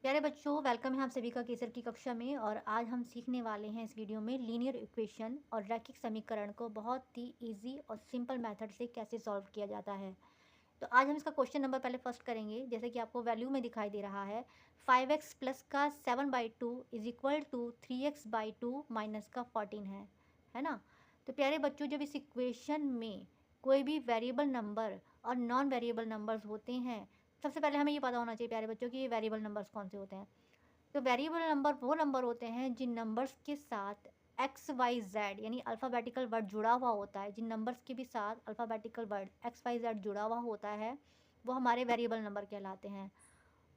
प्यारे बच्चों, वेलकम है आप सभी का केसर की कक्षा में। और आज हम सीखने वाले हैं इस वीडियो में लीनियर इक्वेशन और रैखिक समीकरण को बहुत ही इजी और सिंपल मेथड से कैसे सॉल्व किया जाता है। तो आज हम इसका क्वेश्चन नंबर पहले फर्स्ट करेंगे। जैसे कि आपको वैल्यू में दिखाई दे रहा है 5x प्लस का 7/2 is equal to 3x/2 minus का 14 है ना। तो प्यारे बच्चों, जब इस इक्वेशन में कोई भी वेरिएबल नंबर और नॉन वेरिएबल नंबर्स होते हैं, सबसे पहले हमें ये पता होना चाहिए प्यारे बच्चों कि ये वेरिएबल नंबर्स कौन से होते हैं। तो वेरिएबल नंबर वो नंबर होते हैं जिन नंबर्स के साथ एक्स वाई जेड यानी अल्फ़ाबेटिकल वर्ड जुड़ा हुआ होता है। जिन नंबर्स के भी साथ alphabetical word X Y Z जुड़ा हुआ होता है वो हमारे वेरिएबल नंबर कहलाते हैं।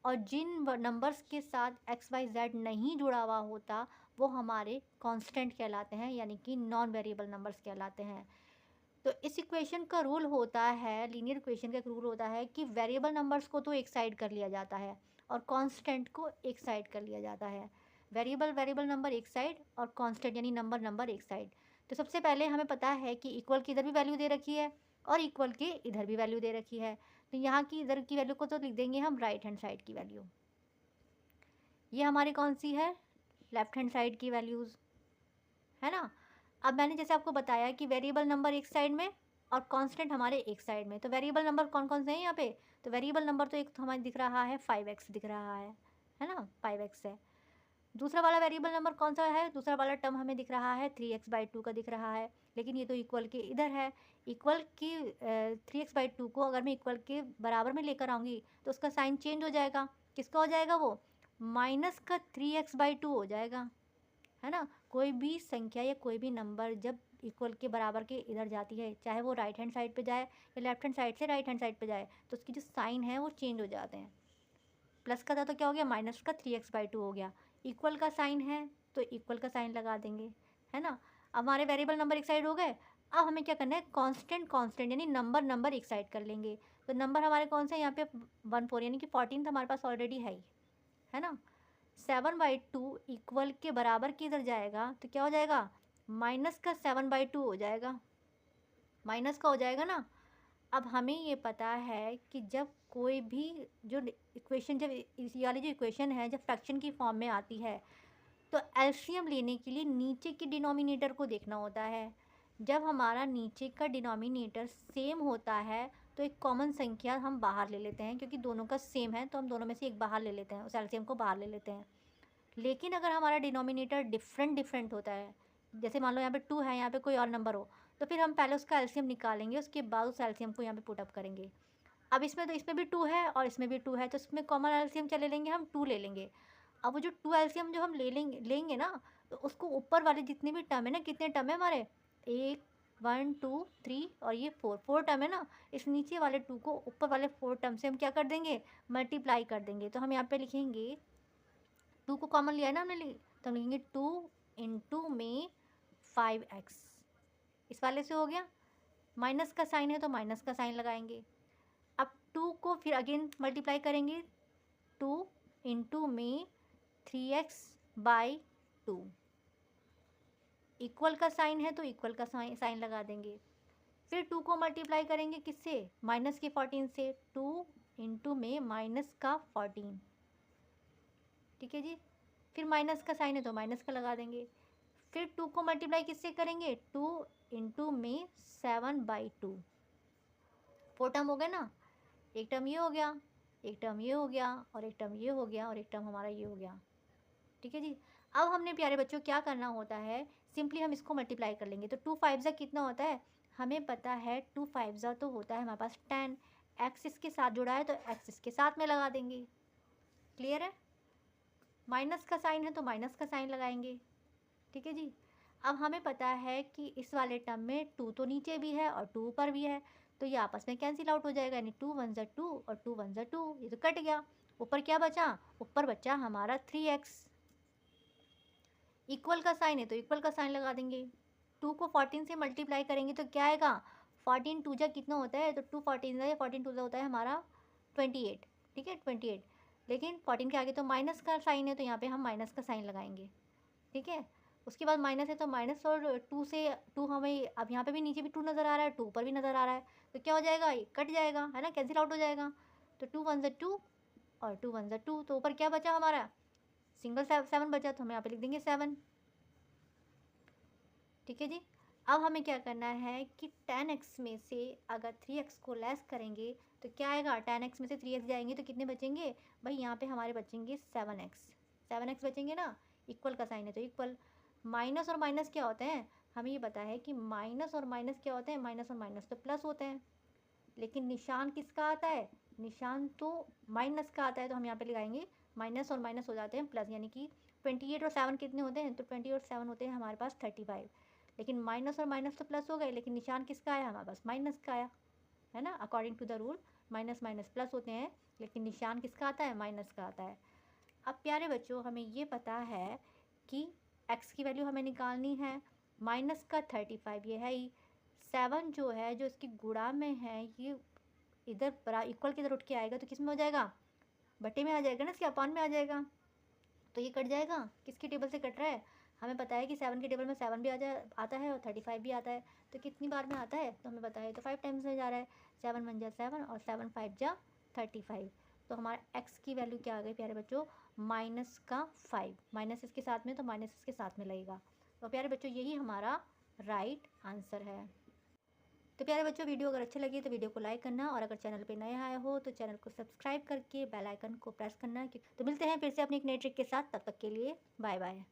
और जिन नंबर्स के साथ एक्स वाई जेड नहीं जुड़ा हुआ होता वो हमारे कांस्टेंट कहलाते हैं, यानी कि नॉन वेरिएबल नंबर्स कहलाते हैं। तो इस इक्वेशन का रूल होता है, लीनियर इक्वेशन का एक रूल होता है कि वेरिएबल नंबर्स को तो एक साइड कर लिया जाता है और कांस्टेंट को एक साइड कर लिया जाता है। वेरिएबल वेरिएबल नंबर एक साइड और कांस्टेंट यानी नंबर नंबर एक साइड। तो सबसे पहले हमें पता है कि इक्वल की इधर भी वैल्यू दे रखी है और इक्वल के इधर भी वैल्यू दे रखी है। तो यहाँ की इधर की वैल्यू को तो लिख देंगे हम राइट हैंड साइड की वैल्यू। ये हमारी कौन सी है? लेफ्ट हैंड साइड की वैल्यूज़, है ना। अब मैंने जैसे आपको बताया कि वेरिएबल नंबर एक साइड में और कांस्टेंट हमारे एक साइड में। तो वेरिएबल नंबर कौन कौन से हैं यहाँ पे? तो वेरिएबल नंबर तो एक तो हमारे दिख रहा है 5x दिख रहा है ना, 5x है। दूसरा वाला वेरिएबल नंबर कौन सा है? दूसरा वाला टर्म हमें दिख रहा है 3x/2 का दिख रहा है, लेकिन ये तो इक्वल के इधर है। इक्वल की 3x/2 को अगर मैं इक्वल के बराबर में लेकर आऊँगी तो उसका साइन चेंज हो जाएगा। किसका हो जाएगा वो? माइनस का 3x/2 हो जाएगा, है ना। कोई भी संख्या या कोई भी नंबर जब इक्वल के बराबर के इधर जाती है, चाहे वो राइट हैंड साइड पे जाए या लेफ्ट हैंड साइड से राइट हैंड साइड पे जाए, तो उसकी जो साइन है वो चेंज हो जाते हैं। प्लस का था तो क्या हो गया? माइनस का 3x/2 हो गया। इक्वल का साइन है तो इक्वल का साइन लगा देंगे, है ना। अब हमारे वेरिएबल नंबर एक साइड हो गए। अब हमें क्या करना है? कांस्टेंट कांस्टेंट यानी नंबर नंबर एक साइड कर लेंगे। तो नंबर हमारे कौन से हैं यहाँ पे? 1 4 यानी कि 14 तो हमारे पास ऑलरेडी है ना। 7/2 इक्वल के बराबर के इधर जाएगा तो क्या हो जाएगा? माइनस का 7/2 हो जाएगा। माइनस का हो जाएगा ना। अब हमें ये पता है कि जब कोई भी जो इक्वेशन, जब इस ये वाली जो इक्वेशन है जब फ्रैक्शन की फॉर्म में आती है तो एलसीएम लेने के लिए नीचे के डिनोमिनेटर को देखना होता है। जब हमारा नीचे का डिनोमिनेटर सेम होता है तो एक कॉमन संख्या हम बाहर ले लेते हैं, क्योंकि दोनों का सेम है तो हम दोनों में से एक बाहर ले लेते हैं, उस एलसीएम को बाहर ले लेते हैं। लेकिन अगर हमारा डिनोमिनेटर डिफरेंट डिफरेंट होता है, जैसे मान लो यहाँ पे 2 है, यहाँ पे कोई और नंबर हो, तो फिर हम पहले उसका एलसीएम निकालेंगे, उसके बाद उस एलसीएम को यहाँ पे पुट अप करेंगे। अब इसमें तो इसमें भी 2 है और इसमें भी 2 है, तो इसमें कॉमन एलसीएम क्या ले लेंगे? हम 2 ले लेंगे। अब वो जो 2 एलसीएम जो हम लेंगे ना, तो उसको ऊपर वाले जितने भी टर्म है ना, कितने टर्म है हमारे? 1 1 2 3 और ये 4 टर्म है ना। इस नीचे वाले 2 को ऊपर वाले 4 टर्म से हम क्या कर देंगे? मल्टीप्लाई कर देंगे। तो हम यहाँ पे लिखेंगे 2 को कॉमन लिया है ना हमने तो हम लिखेंगे 2 इंटू में 5x। इस वाले से हो गया। माइनस का साइन है तो माइनस का साइन लगाएंगे। अब 2 को फिर अगेन मल्टीप्लाई करेंगे, 2 इंटू में 3x/2। इक्वल का साइन है तो इक्वल का साइन लगा देंगे। फिर 2 को मल्टीप्लाई करेंगे किससे? माइनस के 14 से। 2 इंटू में माइनस का 14, ठीक है जी। फिर माइनस का साइन है तो माइनस का लगा देंगे। फिर 2 को मल्टीप्लाई किससे करेंगे? 2 इंटू में 7/2। 4 टर्म हो गए ना। एक टर्म ये हो गया, एक टर्म ये हो गया और एक टर्म ये हो गया और एक टर्म हमारा ये हो गया, ठीक है जी। अब हमने प्यारे बच्चों क्या करना होता है? सिंपली हम इसको मल्टीप्लाई कर लेंगे। तो 2 5 ज़ा कितना होता है? हमें पता है 2 5 ज़ा तो होता है हमारे पास 10। एक्स इसके साथ जुड़ा है तो एक्स इसके साथ में लगा देंगे। क्लियर है? माइनस का साइन है तो माइनस का साइन लगाएंगे, ठीक है जी। अब हमें पता है कि इस वाले टर्म में 2 तो नीचे भी है और 2 ऊपर भी है, तो ये आपस में कैंसिल आउट हो जाएगा, यानी 2 1 ज़ा 2 और 2 1 ज़ा 2, ये तो कट गया। ऊपर क्या बचा? ऊपर बचा हमारा 3x। इक्वल का साइन है तो इक्वल का साइन लगा देंगे। 2 को 14 से मल्टीप्लाई करेंगे तो क्या आएगा? 14 2 जा कितना होता है? तो 2 14 ज़ा या 14 2 ज़ा होता है हमारा 28, ठीक है 28। लेकिन 14 के आगे तो माइनस का साइन है तो यहाँ पे हम माइनस का साइन लगाएंगे, ठीक है। उसके बाद माइनस है तो माइनस, और 2 से 2 हमें अब यहाँ पे भी नीचे भी 2 नज़र आ रहा है, 2 ऊपर भी नज़र आ रहा है, तो क्या हो जाएगा? ये कट जाएगा, है ना, कैंसिल आउट हो जाएगा। तो 2 1 ज़ा 2 और 2 वन ज़ा 2, तो ऊपर क्या बचा हमारा, सिंगल 7 बचा, तो हम यहाँ पे लिख देंगे 7। ठीक है जी। अब हमें क्या करना है कि 10x में से अगर 3x को लेस करेंगे तो क्या आएगा, 10x में से 3x जाएंगे तो कितने बचेंगे भाई, यहाँ पे हमारे बचेंगे 7x बचेंगे ना, इक्वल का साइन है तो इक्वल। माइनस और माइनस क्या होते हैं, हमें ये पता है कि माइनस और माइनस क्या होते हैं, माइनस और माइनस तो प्लस होते हैं, लेकिन निशान किसका आता है, निशान तो माइनस का आता है, तो हम यहाँ पे लगाएंगे माइनस और माइनस हो जाते हैं प्लस, यानी कि 28 और 7 कितने होते हैं, तो 20 और 7 होते हैं हमारे पास 35। लेकिन माइनस और माइनस तो प्लस हो गए, लेकिन निशान किसका आया, हमारे पास माइनस का आया, है ना। According to the rule minus minus plus होते हैं, लेकिन निशान किसका आता है, माइनस का आता है। अब प्यारे बच्चों, हमें ये पता है कि x की वैल्यू हमें निकालनी है, माइनस का 35 ये है ही, 7 जो है जो इसकी गुणा में है, ये इधर बरा इक्वल की इधर उठ के आएगा तो किस में हो जाएगा, बटे में आ जाएगा ना, इसके अपान में आ जाएगा, तो ये कट जाएगा, किसकी टेबल से कट रहा है, हमें पता है कि 7 की टेबल में 7 भी आता है और 35 भी आता है, तो कितनी बार में आता है, तो हमें पता है तो 5 टाइम्स में जा रहा है, 7 1 जा 7 और 7 5 जा 35। तो हमारा x की वैल्यू क्या आ गई प्यारे बच्चों, माइनस का 5, माइनस इसके साथ में तो माइनस इसके साथ में लगेगा, तो प्यारे बच्चों यही हमारा राइट आंसर है। तो प्यारे बच्चों, वीडियो अगर अच्छी लगी तो वीडियो को लाइक करना, और अगर चैनल पे नए आए हो तो चैनल को सब्सक्राइब करके बेल आइकन को प्रेस करना। तो मिलते हैं फिर से अपनी एक नई ट्रिक के साथ, तब तक के लिए बाय बाय।